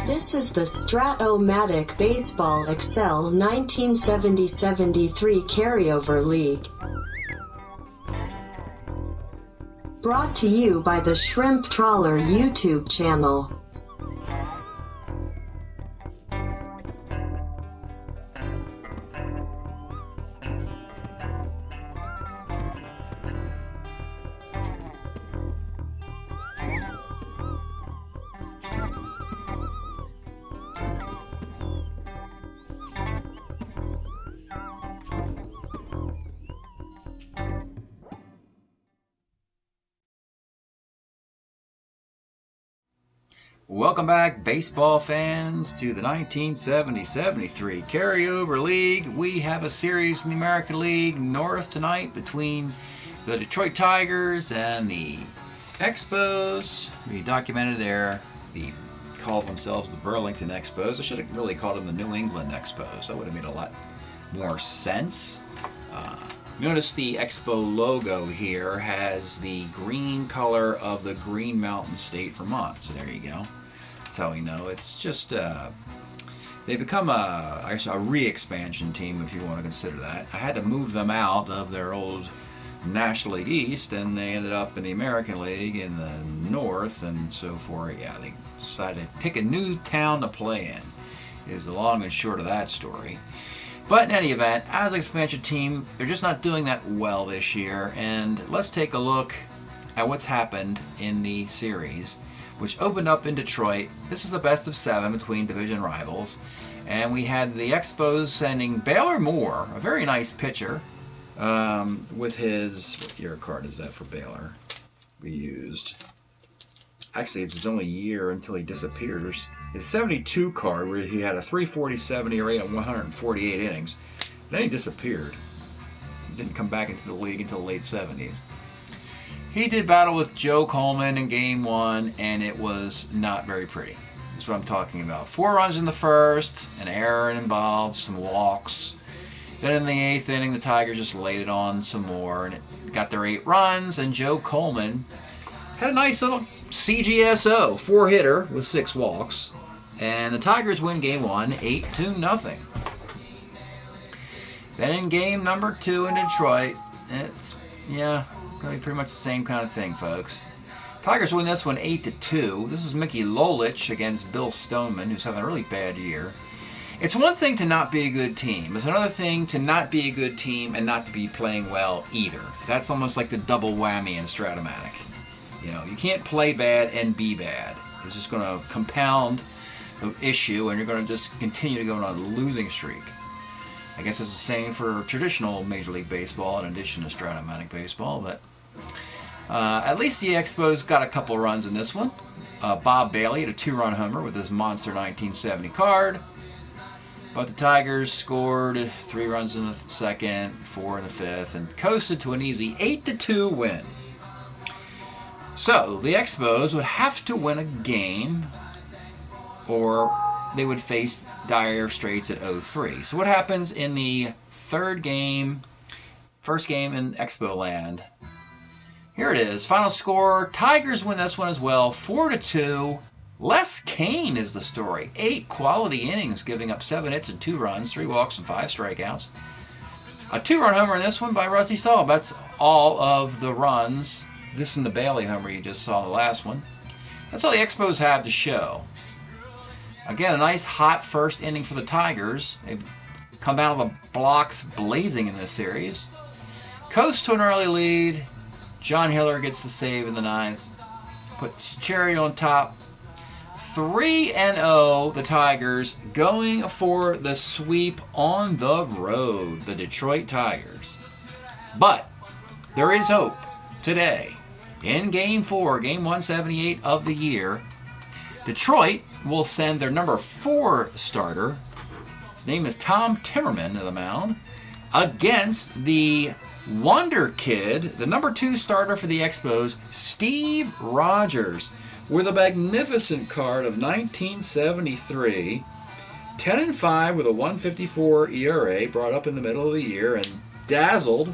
This is the Strat-O-Matic Baseball Excel 1970-73 Carryover League. Brought to you by the Shrimp Trawler YouTube channel. Welcome back, baseball fans, to the 1970-73 Carryover League. We have a series in the American League North tonight between the Detroit Tigers and the Expos. We documented there. They called themselves the Burlington Expos. I should have really called them the New England Expos. That would have made a lot more sense. Notice the Expo logo here has the green color of the Green Mountain State, Vermont. So there you go. That's how we know. It's just, they become a re-expansion team, if you want to consider that. I had to move them out of their old National League East, and they ended up in the American League in the North, and so forth. Yeah, they decided to pick a new town to play in, is the long and short of that story. But in any event, as an expansion team, they're just not doing that well this year. And let's take a look at what's happened in the series, which opened up in Detroit. This is a best of 7 between division rivals. And we had the Expos sending Baylor Moore, a very nice pitcher, with his, what year card is that for Baylor? We used. Actually, it's his only year until he disappears. His 72 card, where he had a 347 ERA and 148 innings. Then he disappeared. He didn't come back into the league until the late 70s. He did battle with Joe Coleman in Game 1, and it was not very pretty. That's what I'm talking about. 4 runs in the first, an error involved, some walks. Then in the 8th inning, the Tigers just laid it on some more, and it got their 8 runs, and Joe Coleman had a nice little CGSO, 4-hitter with 6 walks. And the Tigers win Game 1, 8-0. Then in Game number 2 in Detroit, it's, going to be pretty much the same kind of thing, folks. Tigers win this one 8-2. This is Mickey Lolich against Bill Stoneman, who's having a really bad year. It's one thing to not be a good team. It's another thing to not be a good team and not to be playing well either. That's almost like the double whammy in Strat-O-Matic. You know, you can't play bad and be bad. It's just going to compound the issue, and you're going to just continue to go on a losing streak. I guess it's the same for traditional Major League Baseball in addition to Strat-O-Matic Baseball, but at least the Expos got a couple runs in this one. Bob Bailey had a 2-run homer with his monster 1970 card, but the Tigers scored 3 runs in the second, 4 in the 5th, and coasted to an easy 8-2 win. So, the Expos would have to win a game, or they would face dire straits at 0-3. So what happens in the first game in Expo land? Here it is. Final score, Tigers win this one as well, 4-2. Les Kane is the story. 8 quality innings, giving up 7 hits and 2 runs, 3 walks and 5 strikeouts. A 2-run homer in this one by Rusty Stahl. That's all of the runs. This and the Bailey homer you just saw the last one. That's all the Expos have to show. Again, a nice hot first inning for the Tigers. They've come out of the blocks blazing in this series. Coast to an early lead. John Hiller gets the save in the 9th. Puts cherry on top. 3-0, the Tigers going for the sweep on the road. The Detroit Tigers. But there is hope today. In Game 4, Game 178 of the year, Detroit will send their number 4 starter, his name is Tom Timmerman, to the mound, against the Wonder Kid, the number 2 starter for the Expos, Steve Rogers, with a magnificent card of 1973, 10-5 with a 154 ERA, brought up in the middle of the year and dazzled,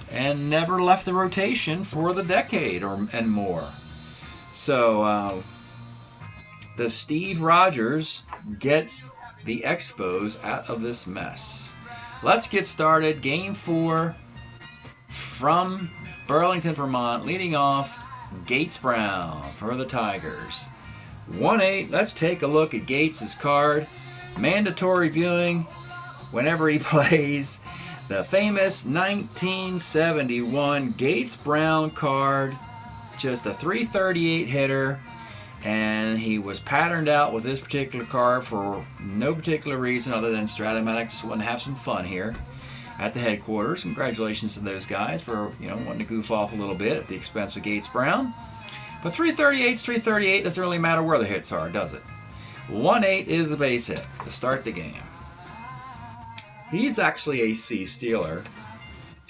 and never left the rotation for the decade and more. So does Steve Rogers get the Expos out of this mess? Let's get started. Game 4 from Burlington, Vermont. Leading off, Gates Brown for the Tigers. 1-8. Let's take a look at Gates' card. Mandatory viewing whenever he plays. The famous 1971 Gates Brown card. Just a 338 hitter. And he was patterned out with this particular card for no particular reason other than Strat-O-Matic just wanted to have some fun here at the headquarters. Congratulations to those guys for wanting to goof off a little bit at the expense of Gates Brown. But 338's 338. Doesn't really matter where the hits are, does it? 1-8 is the base hit to start the game. He's actually a C stealer,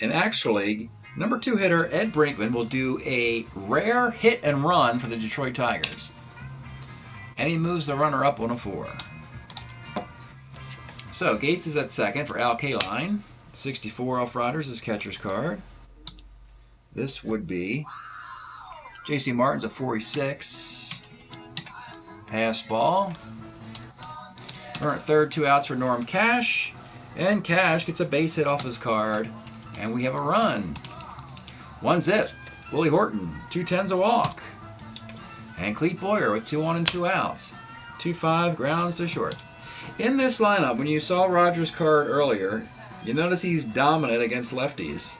and actually number 2 hitter Ed Brinkman will do a rare hit and run for the Detroit Tigers. And he moves the runner up on a 4. So Gates is at second for Al Kaline. 64 off Riders, his catcher's card. This would be J.C. Martin's at 46. Pass ball. Runner at third, 2 outs for Norm Cash. And Cash gets a base hit off his card. And we have a run. 1-zip. Willie Horton, 2-10s a walk. And Clete Boyer with 2 on and 2 outs. 2-5, grounds to short. In this lineup, when you saw Rogers' card earlier, you notice he's dominant against lefties.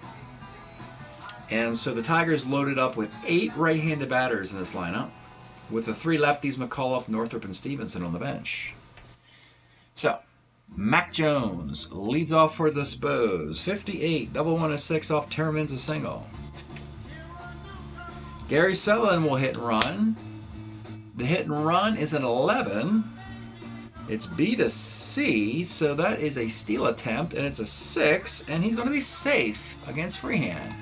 And so the Tigers loaded up with 8 right-handed batters in this lineup, with the 3 lefties, McAuliffe, Northrup, and Stevenson on the bench. So, Mac Jones leads off for the Spos. 58, double 1 a 6 off Terman's a single. Gary Sutherland will hit and run. The hit and run is an 11. It's B to C, so that is a steal attempt, and it's a 6, and he's going to be safe against Freehand.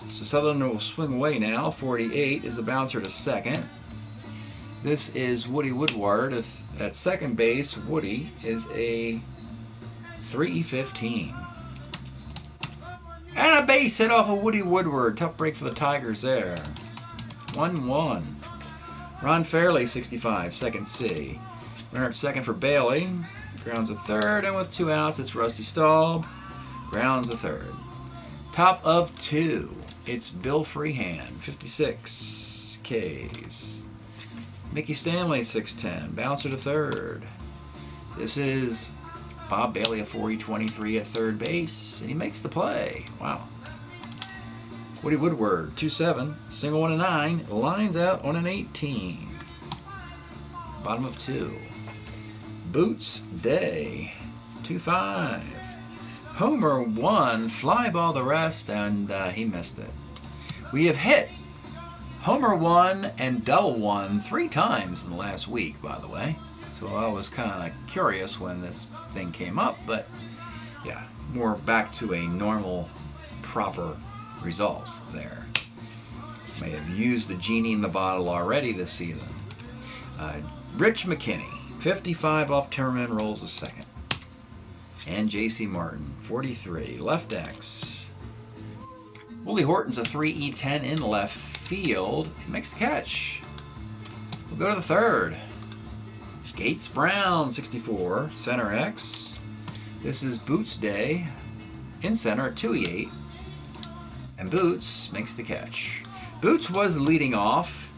So Sutherland will swing away now. 48 is the bouncer to second. This is Woody Woodward at second base. Woody is a 3-15. And a base hit off of Woody Woodward. Tough break for the Tigers there. 1-1. Ron Fairley, 65, second C. Runner at second for Bailey. Grounds a third, and with 2 outs, it's Rusty Staub. Grounds a third. Top of 2. It's Bill Freehand, 56 Ks. Mickey Stanley, 6'10", bouncer to third. This is Bob Bailey, a 4-23 at third base, and he makes the play. Wow. Woody Woodward, 2-7, single 1 a 9, lines out on an 18. Bottom of 2. Boots Day, 2-5. Homer 1, fly ball the rest, and he missed it. We have hit Homer 1 and double 1 3 times in the last week, by the way. So I was kind of curious when this thing came up, but yeah, more back to a normal, proper result there. May have used the genie in the bottle already this season. Rich McKinney, 55 off Terman, rolls a second. And J.C. Martin, 43, left X. Willie Horton's a 3-10 in left field. He makes the catch. We'll go to the third. Gates Brown, 64, center X. This is Boots Day, in center, 2-8. And Boots makes the catch. Boots was leading off,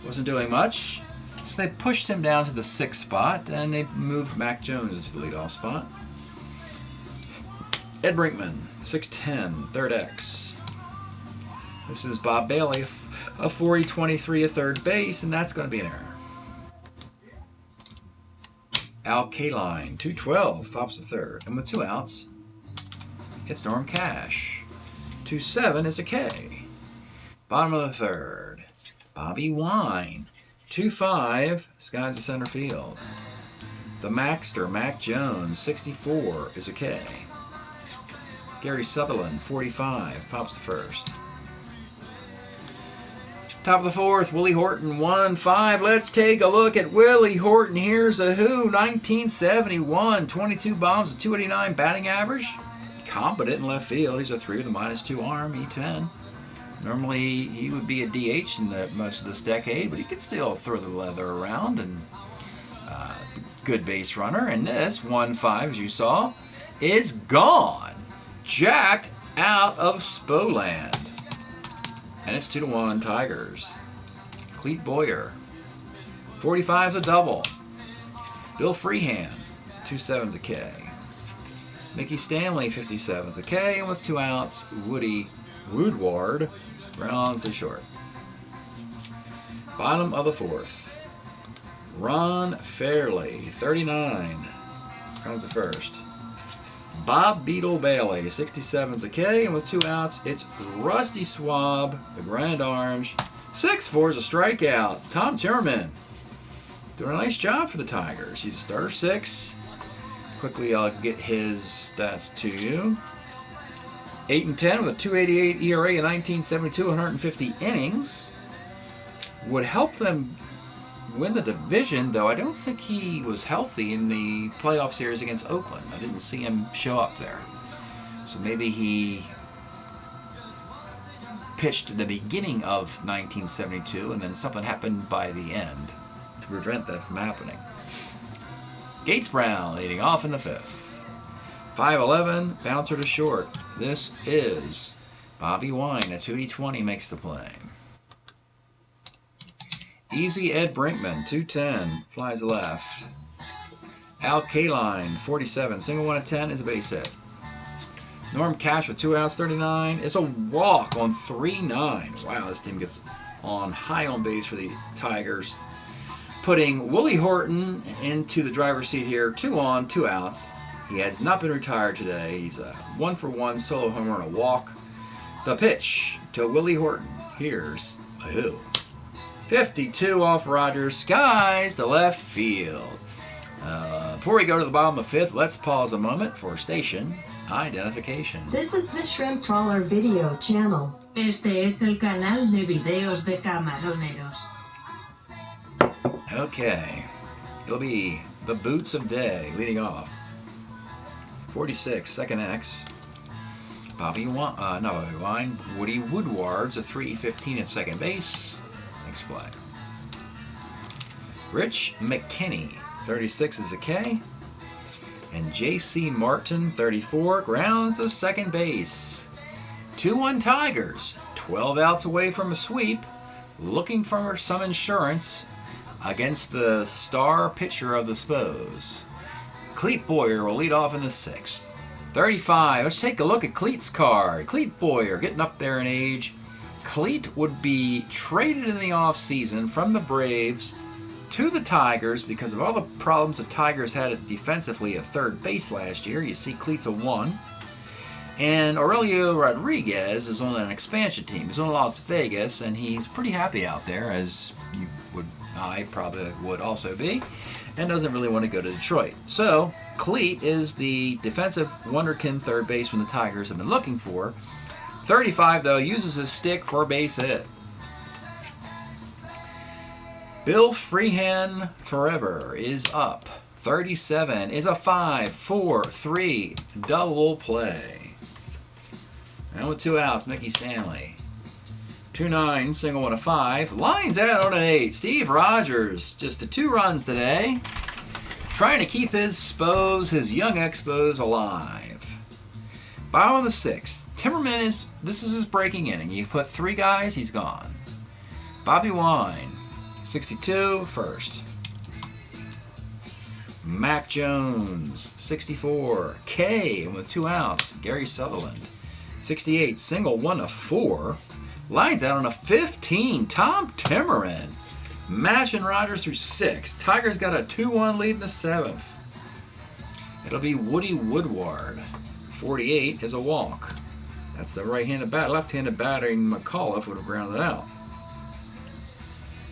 wasn't doing much, so they pushed him down to the 6th spot, and they moved Mac Jones to the leadoff spot. Ed Brinkman, 6'10", third X. This is Bob Bailey, a 4-23 at third base, and that's going to be an error. Al Kaline, 212, pops the third. And with 2 outs, it's Norm Cash. 2-7 is a K. Bottom of the third. Bobby Wine, 2-5, skies the center field. The Maxter, Mac Jones, 64 is a K. Gary Sutherland, 45, pops the first. Top of the fourth, Willie Horton, 1-5. Let's take a look at Willie Horton. Here's a who, 1971, 22 bombs, a 289 batting average. Competent in left field. He's a 3 with a -2 arm, E10. Normally, he would be a DH in most of this decade, but he could still throw the leather around, and good base runner. And this 1-5, as you saw, is gone. Jacked out of Spoland. And it's 2-1 Tigers. Cleet Boyer. 45 is a double. Bill Freehand, 2/7's a K. Mickey Stanley, 57's a K. And with 2 outs, Woody Woodward rounds the short. Bottom of the 4th. Ron Fairley, 39, rounds the first. Bob Beetle Bailey, 67's a K. And with 2 outs, it's Rusty Swab, the Grand Orange. 6-4 is a strikeout. Tom Timmerman doing a nice job for the Tigers. He's a starter 6. Quickly, I'll get his stats to you. 8-10 with a 2.88 ERA in 1972, 150 innings. Would help them win the division, though I don't think he was healthy in the playoff series against Oakland. I didn't see him show up there. So maybe he pitched at the beginning of 1972, and then something happened by the end to prevent that from happening. Gates Brown leading off in the 5th. 5-11, bouncer to short. This is Bobby Wine at 2/20 makes the play. Easy Ed Brinkman, 210, flies left. Al Kaline, 47, single 1-10 is a base hit. Norm Cash with 2 outs, 39, is a walk on 3-9. Wow, this team gets on high on base for the Tigers. Putting Willie Horton into the driver's seat here, 2 on, 2 outs. He has not been retired today. He's a 1-for-1 solo homer and a walk. The pitch to Willie Horton. Here's a who. 52 off Rogers. Skies to left field. Before we go to the bottom of the 5th, let's pause a moment for station identification. This is the Shrimp Trawler video channel. Este es el canal de videos de camaroneros. Okay. It'll be the Boots of Day leading off. 46, second X. Bobby Wine. Woody Woodward's a 3-15 at second base. Next play. Rich McKinney, 36 is a K. And J.C. Martin, 34, grounds to second base. 2-1 Tigers, 12 outs away from a sweep, looking for some insurance against the star pitcher of the Spos. Cleet Boyer will lead off in the 6th. 35, let's take a look at Cleet's card. Cleet Boyer getting up there in age. Cleet would be traded in the offseason from the Braves to the Tigers because of all the problems the Tigers had defensively at third base last year. You see Cleet's a 1. And Aurelio Rodriguez is on an expansion team. He's on Las Vegas, and he's pretty happy out there, as I probably would also be, and doesn't really want to go to Detroit. So Cleet is the defensive wonderkin third baseman the Tigers have been looking for. 35, though, uses his stick for a base hit. Bill Freehand Forever is up. 37 is a 5-4-3 double play. And with 2 outs, Mickey Stanley. 2-9, single 1-5. Lines out on an 8. Steve Rogers, just the 2 runs today. Trying to keep his Spos, his young Expos, alive. Bottom of the 6th. Timmerman this is his breaking inning. You put 3 guys, he's gone. Bobby Wine, 62, first. Mac Jones, 64. K, with 2 outs. Gary Sutherland, 68, single 1-4. Lines out on a 15. Tom Timmerman. Matching Rogers through 6. Tigers got a 2-1 lead in the 7th. It'll be Woody Woodward. 48 is a walk. That's the right-handed bat. Left-handed batting McAuliffe would have grounded out.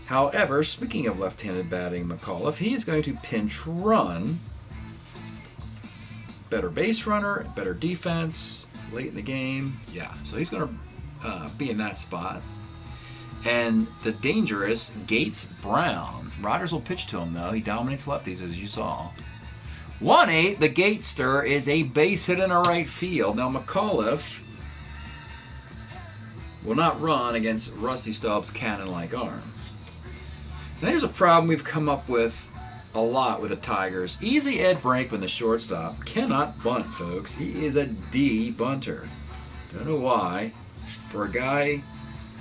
However, speaking of left-handed batting McAuliffe, he is going to pinch run. Better base runner, better defense, late in the game. Yeah, so he's going to be in that spot. And the dangerous Gates Brown. Rogers will pitch to him, though. He dominates lefties, as you saw. 1-8, the Gatester is a base hit in a right field. Now, McAuliffe will not run against Rusty Staub's cannon-like arm. Now here's a problem we've come up with a lot with the Tigers. Easy Ed Brinkman, the shortstop, cannot bunt, folks. He is a D bunter. Don't know why. For a guy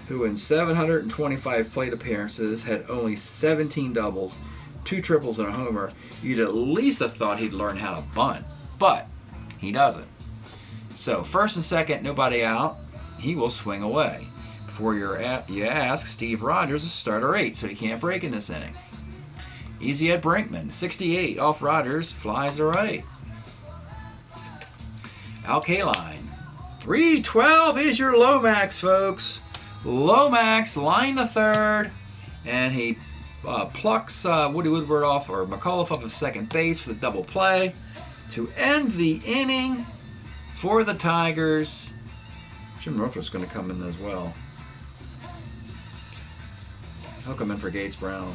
who in 725 plate appearances had only 17 doubles, 2 triples, and a homer, you'd at least have thought he'd learn how to bunt. But he doesn't. So first and second, nobody out. He will swing away. Before you ask, Steve Rogers is starter 8, so he can't break in this inning. Easy Ed Brinkman, 68 off Rogers, flies to right. Al Kaline, 312 is your Lomax, folks. Lomax, line to third, and he plucks Woody Woodward off, or McAuliffe off of second base for the double play to end the inning for the Tigers. Jim Northrup's going to come in as well. He'll come in for Gates Brown.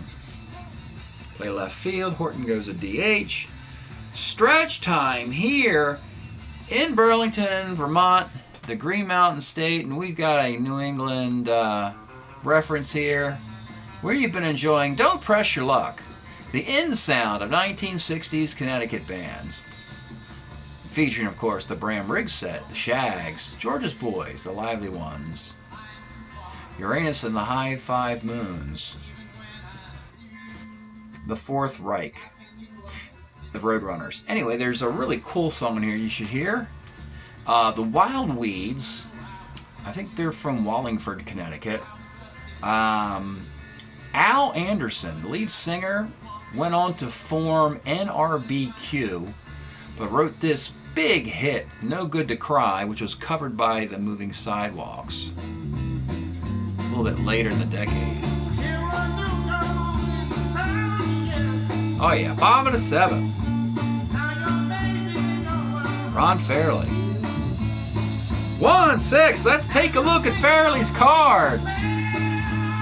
Play left field. Horton goes to DH. Stretch time here in Burlington, Vermont, the Green Mountain State, and we've got a New England reference here. Where you've been enjoying Don't Press Your Luck, the in sound of 1960s Connecticut bands. Featuring, of course, the Bram Riggs set, the Shags, George's Boys, the Lively Ones, Uranus and the High Five Moons, the Fourth Reich, the Roadrunners. Anyway, there's a really cool song in here you should hear. The Wild Weeds, I think they're from Wallingford, Connecticut. Al Anderson, the lead singer, went on to form NRBQ, but wrote this big hit, No Good to Cry, which was covered by the Moving Sidewalks a little bit later in the decade. Oh yeah, bottom of the 7th. Ron Fairley. 1-6, let's take a look at Fairley's card.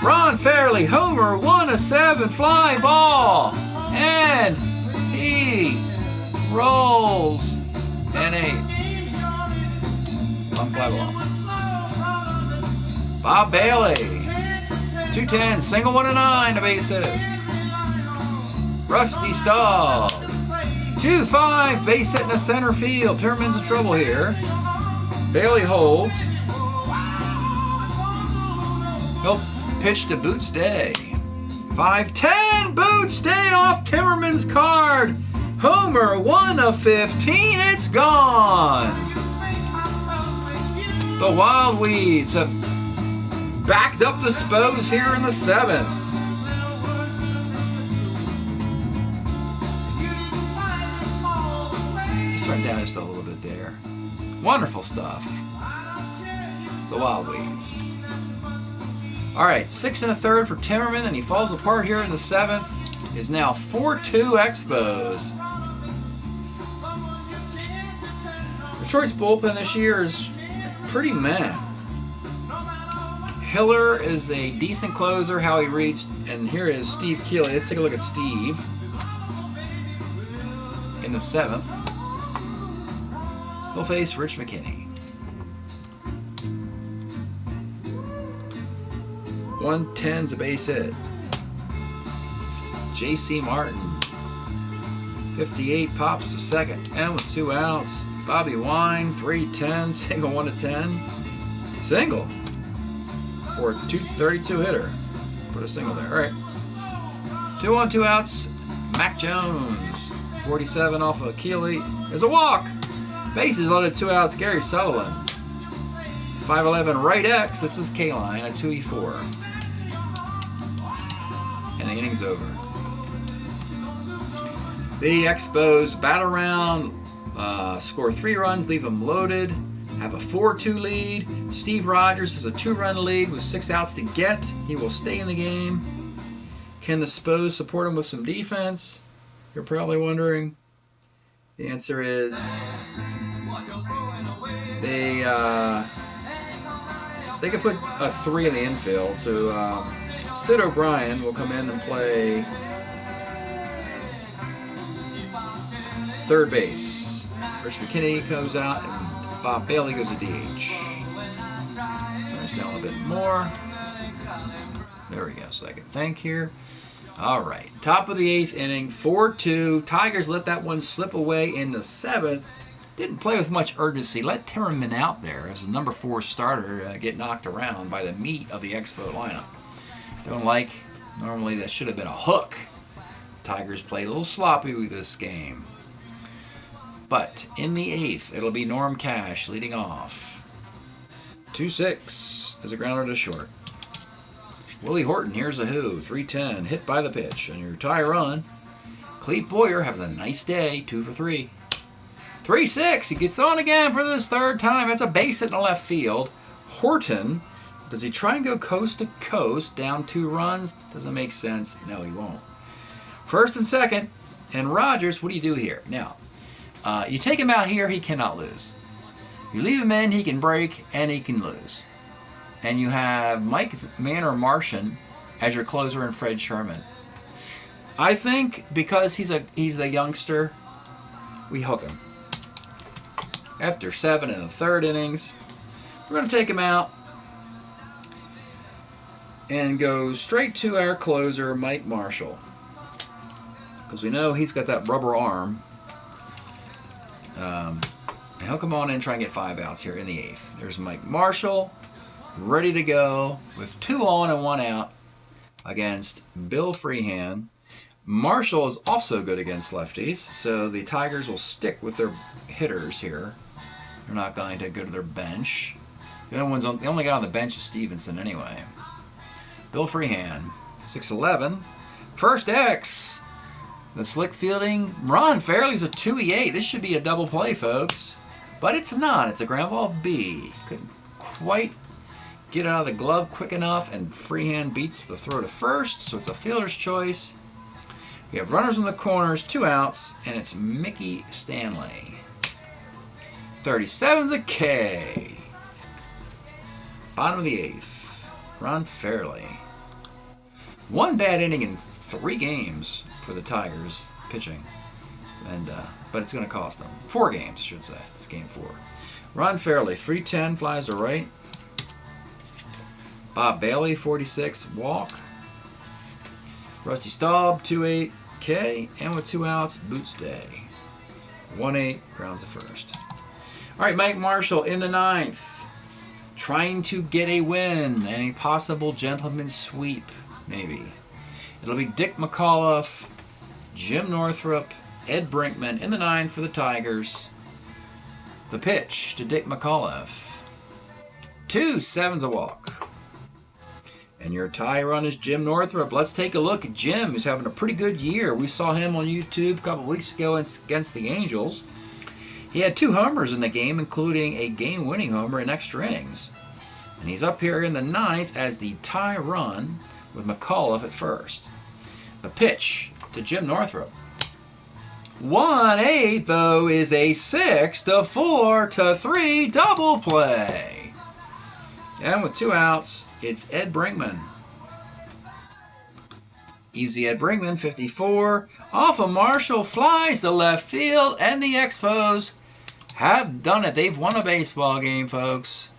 Ron Fairley, homer, 1-7, fly ball. And he rolls an 8. One fly ball. Bob Bailey, 210, single 1-9 to base hit. Rusty Staub, 2-5, base hit in the center field. Terman's in trouble here. Bailey holds. He'll pitch to Boots Day. 5-10, Boots Day off Timmerman's card. Homer, 1-15, it's gone. The Wild Weeds have backed up the Spos here in the 7th. Down just a little bit there. Wonderful stuff. The Wild Weeds. Alright, 6 1/3 for Timmerman, and he falls apart here in the 7th. Is now 4-2 Expos. Detroit's bullpen this year is pretty meh. Hiller is a decent closer, how he reached, and here is Steve Keeley. Let's take a look at Steve in the 7th. He'll face Rich McKinney. 110's a base hit. J.C. Martin. 58 pops to second. And with 2 outs. Bobby Wine, 310, single 1-10. Single. For a 232 hitter. Put a single there. All right. 2 on, 2 outs. Mac Jones. 47 off of Keeley. There's a walk. Bases loaded, 2 outs. Gary Sutherland. 5'11 right X. This is K-line, a 2-4. And the inning's over. The Expos bat around, score 3 runs, leave them loaded, have a 4-2 lead. Steve Rogers has a 2-run lead with 6 outs to get. He will stay in the game. Can the Spos support him with some defense? You're probably wondering. The answer is they could put a 3 in the infield. So Sid O'Brien will come in and play third base. Rich McKinney goes out and Bob Bailey goes to DH. There's down a bit more. There we go, so I can think here. All right, top of the 8th inning, 4-2. Tigers let that one slip away in the 7th. Didn't play with much urgency. Let Timmerman out there as the number 4 starter get knocked around by the meat of the Expo lineup. Don't like, normally that should have been a hook. Tigers played a little sloppy with this game. But in the 8th, it'll be Norm Cash leading off. 2-6 as a grounder to short. Willie Horton, here's a who. 3-10, hit by the pitch. And your tie run. Cleve Boyer having a nice day, 2 for 3. 3-6, he gets on again for this 3rd time. It's a base hit in the left field. Horton, does he try and go coast to coast, down 2 runs? Doesn't make sense. No, he won't. 1st and 2nd, and Rogers, what do you do here? Now, you take him out here, he cannot lose. You leave him in, he can break, and he can lose. And you have Mike Manor Martian as your closer and Fred Sherman. I think because he's a youngster, we hook him. After 7 1/3 innings, we're going to take him out and go straight to our closer, Mike Marshall. Because we know he's got that rubber arm. And he'll come on in and try and get 5 outs here in the 8th. There's Mike Marshall, ready to go with 2 on and 1 out against Bill Freehan. Marshall is also good against lefties, so the Tigers will stick with their hitters here. They're not going to go to their bench. The only guy on the bench is Stevenson anyway. Bill Freehan, 6'11", first X. The slick fielding, Ron Fairley's a 2E8. This should be a double play, folks. But it's not. It's a ground ball B. Couldn't quite get it out of the glove quick enough, and Freehan beats the throw to first, so it's a fielder's choice. We have runners in the corners, 2 outs, and it's Mickey Stanley. 37's a K. Bottom of the 8th, Ron Fairley. 1 bad inning in 3 games for the Tigers pitching, but it's going to cost them. 4 games, I should say. It's game 4. Ron Fairley, 310, flies to right. Bob Bailey, 46, walk. Rusty Staub, 2-8, K. And with 2 outs, Boots Day. 1-8, grounds to first. All right, Mike Marshall in the 9th. Trying to get a win and a possible gentleman's sweep, maybe. It'll be Dick McAuliffe, Jim Northrup, Ed Brinkman in the 9th for the Tigers. The pitch to Dick McAuliffe. 2-7's a walk. And your tie run is Jim Northrup. Let's take a look at Jim, who's having a pretty good year. We saw him on YouTube a couple weeks ago against the Angels. He had 2 homers in the game, including a game-winning homer in extra innings. And he's up here in the 9th as the tie run with McAuliffe at first. The pitch to Jim Northrup. 1-8, though, is a 6-4-3 double play. And with 2 outs, it's Ed Brinkman. Easy Ed Brinkman, 54. Off of Marshall, flies to left field, and the Expos have done it. They've won a baseball game, folks.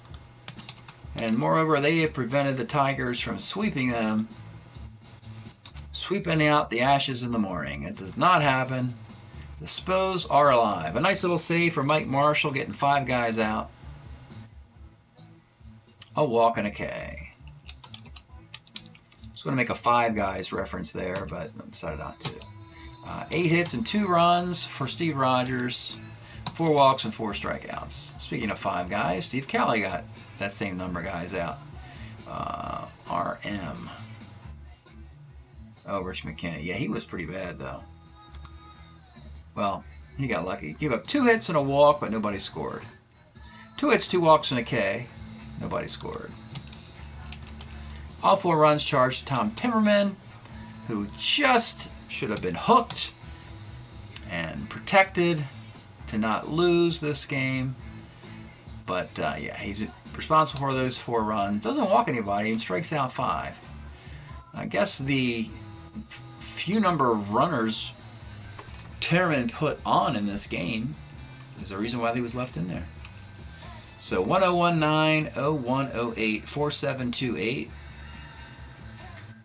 And moreover, they have prevented the Tigers from sweeping them. Sweeping out the ashes in the morning. It does not happen. The Expos are alive. A nice little save for Mike Marshall, getting 5 guys out. A walk and a K. I was going to make a 5 guys reference there, but I decided not to. 8 hits and 2 runs for Steve Rogers. 4 walks and 4 strikeouts. Speaking of 5 guys, Steve Kelly got that same number of guys out. RM. Oh, Rich McKinney. Yeah, he was pretty bad, though. Well, he got lucky. He gave up 2 hits and a walk, but nobody scored. 2 hits, 2 walks, and a K. Nobody scored. All 4 runs charged to Tom Timmerman, who just should have been hooked and protected to not lose this game. But, yeah, he's responsible for those 4 runs. Doesn't walk anybody and strikes out 5. I guess the few number of runners Timmerman put on in this game is the reason why he was left in there. So 1019-0108-4728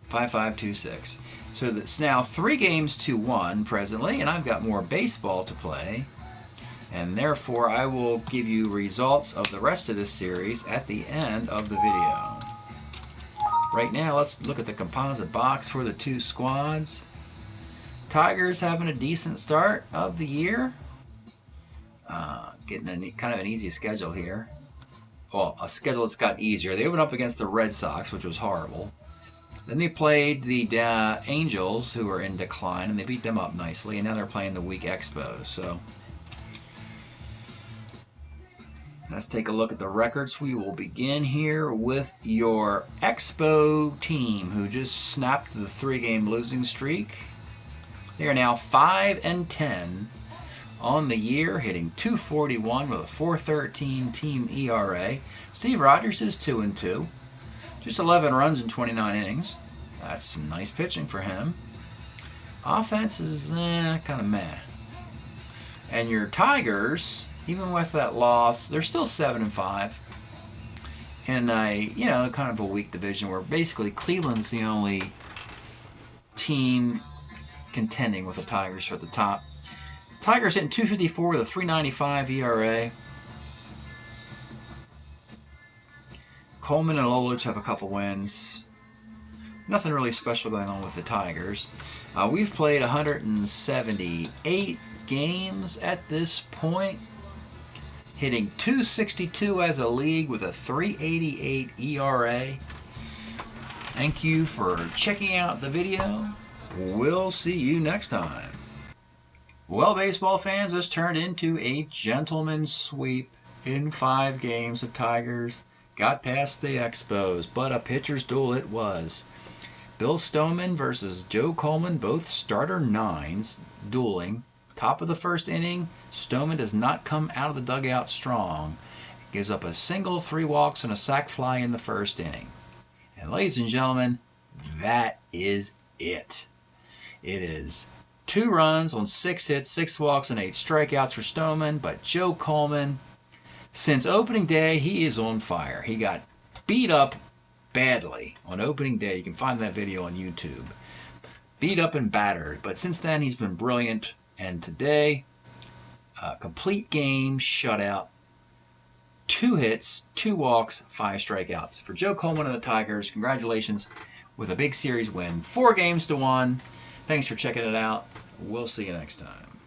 5526. So that's now 3 games to 1 presently, and I've got more baseball to play. And therefore, I will give you results of the rest of this series at the end of the video. Right now, let's look at the composite box for the 2 squads. Tigers having a decent start of the year. Getting kind of an easy schedule here. Well, a schedule that's got easier. They opened up against the Red Sox, which was horrible. Then they played the Angels, who are in decline, and they beat them up nicely. And now they're playing the weak Expos. So let's take a look at the records. We will begin here with your Expo team, who just snapped the 3-game losing streak. They are now 5-10 on the year, hitting .241 with a .413 team ERA. Steve Rogers is 2-2, just 11 runs in 29 innings. That's some nice pitching for him. Offense is kind of meh. And your Tigers, even with that loss, they're still 7-5 in a kind of a weak division where basically Cleveland's the only team contending with the Tigers for the top. Tigers hitting .254 with a .395 ERA. Coleman and Lolich have a couple wins. Nothing really special going on with the Tigers. We've played 178 games at this point, hitting .262 as a league with a .388 ERA. Thank you for checking out the video. We'll see you next time. Well, baseball fans, this turned into a gentleman's sweep in 5 games. The Tigers got past the Expos, but a pitcher's duel it was. Bill Stoneman versus Joe Coleman, both starter 9s, dueling. Top of the first inning, Stoneman does not come out of the dugout strong. Gives up a single, 3 walks, and a sac fly in the first inning. And ladies and gentlemen, that is it. It is 2 runs on 6 hits, 6 walks, and 8 strikeouts for Stoneman. But Joe Coleman, since opening day, he is on fire. He got beat up badly on opening day. You can find that video on YouTube. Beat up and battered. But since then, he's been brilliant. And today, a complete game shutout. 2 hits, 2 walks, 5 strikeouts. For Joe Coleman and the Tigers, congratulations with a big series win. 4 games to 1. Thanks for checking it out. We'll see you next time.